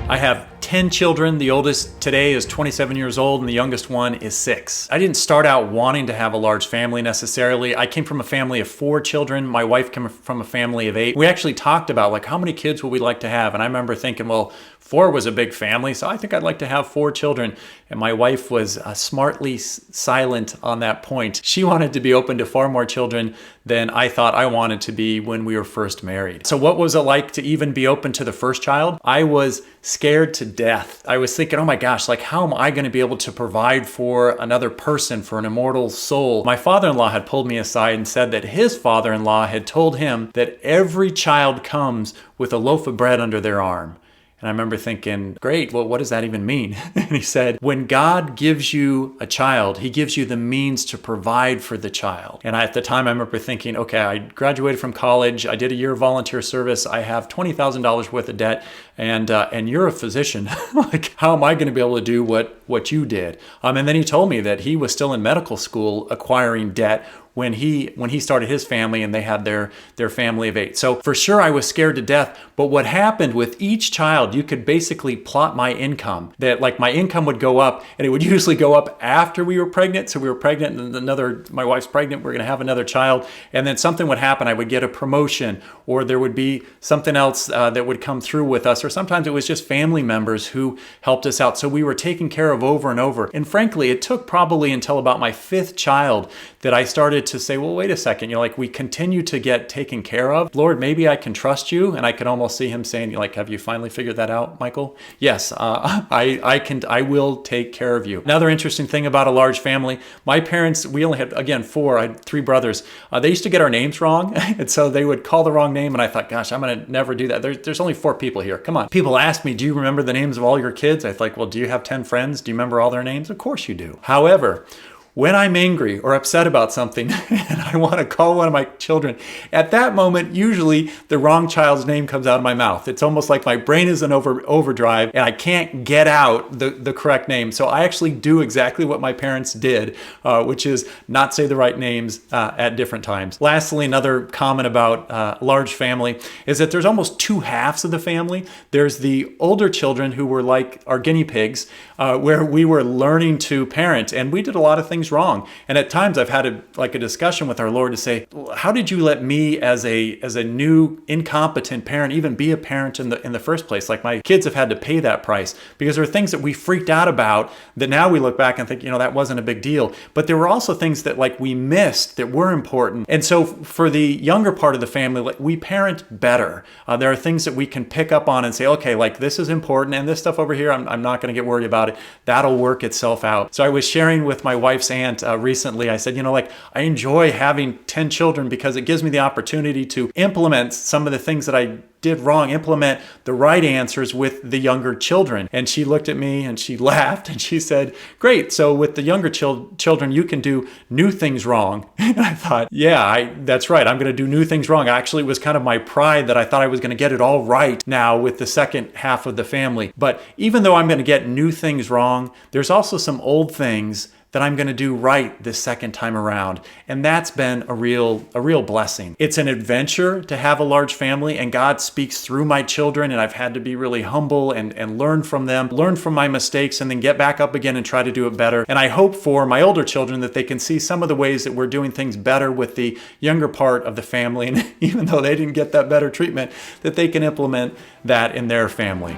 I have 10 children. The oldest today is 27 years old and the youngest one is 6. I didn't start out wanting to have a large family necessarily. I came from a family of 4 children. My wife came from a family of 8. We actually talked about like how many kids would we like to have, and I remember thinking, well, 4 was a big family, so I think I'd like to have 4 children. And my wife was smartly silent on that point. She wanted to be open to far more children than I thought I wanted to be when we were first married. So what was it like to even be open to the first child? I was scared to death. I was thinking, oh my gosh, like how am I going to be able to provide for another person, for an immortal soul? My father-in-law had pulled me aside and said that his father-in-law had told him that every child comes with a loaf of bread under their arm. And I remember thinking, great, well, what does that even mean? And he said, when God gives you a child, he gives you the means to provide for the child. And at the time, I remember thinking, okay, I graduated from college. I did a year of volunteer service. I have $20,000 worth of debt. And you're a physician. Like, how am I going to be able to do what you did? And then he told me that he was still in medical school acquiring debt when he started his family and they had their family of 8. So for sure I was scared to death. But what happened with each child, you could basically plot my income. That like my income would go up, and it would usually go up after we were pregnant. So we were pregnant and my wife's pregnant, we're going to have another child. And then something would happen. I would get a promotion, or there would be something else that would come through with us. Or sometimes it was just family members who helped us out. So we were taken care of over and over. And frankly, it took probably until about my 5th child that I started to say, well, wait a second, like we continue to get taken care of. Lord, maybe I can trust you. And I could almost see him saying, like, have you finally figured that out, Michael? Yes, I will take care of you. Another interesting thing about a large family, my parents, we only had, again, 4, I had 3 brothers. They used to get our names wrong. And so they would call the wrong name. And I thought, gosh, I'm going to never do that. There's only 4 people here. Come on. People ask me, do you remember the names of all your kids? I think, well, do you have 10 friends? Do you remember all their names? Of course you do. However, when I'm angry or upset about something and I want to call one of my children, at that moment, usually the wrong child's name comes out of my mouth. It's almost like my brain is in overdrive and I can't get out the correct name. So I actually do exactly what my parents did, which is not say the right names at different times. Lastly, another comment about large family is that there's almost 2 halves of the family. There's the older children who were like our guinea pigs, where we were learning to parent, and we did a lot of things wrong. And at times I've had a discussion with our Lord to say, how did you let me as a new incompetent parent even be a parent in the first place? Like my kids have had to pay that price because there are things that we freaked out about that now we look back and think, that wasn't a big deal. But there were also things that like we missed that were important. And so for the younger part of the family, like we parent better. There are things that we can pick up on and say, okay, like this is important, and this stuff over here, I'm not going to get worried about it. That'll work itself out. So I was sharing with my wife's aunt recently. I said, I enjoy having 10 children because it gives me the opportunity to implement some of the things that I did wrong, implement the right answers with the younger children. And she looked at me and she laughed and she said, great, so with the younger children, you can do new things wrong. And I thought, yeah, that's right. I'm going to do new things wrong. Actually, it was kind of my pride that I thought I was going to get it all right now with the second half of the family. But even though I'm going to get new things wrong, there's also some old things that I'm going to do right this second time around. And that's been a real blessing. It's an adventure to have a large family, and God speaks through my children, and I've had to be really humble and learn from them, learn from my mistakes, and then get back up again and try to do it better. And I hope for my older children that they can see some of the ways that we're doing things better with the younger part of the family. And even though they didn't get that better treatment, that they can implement that in their family.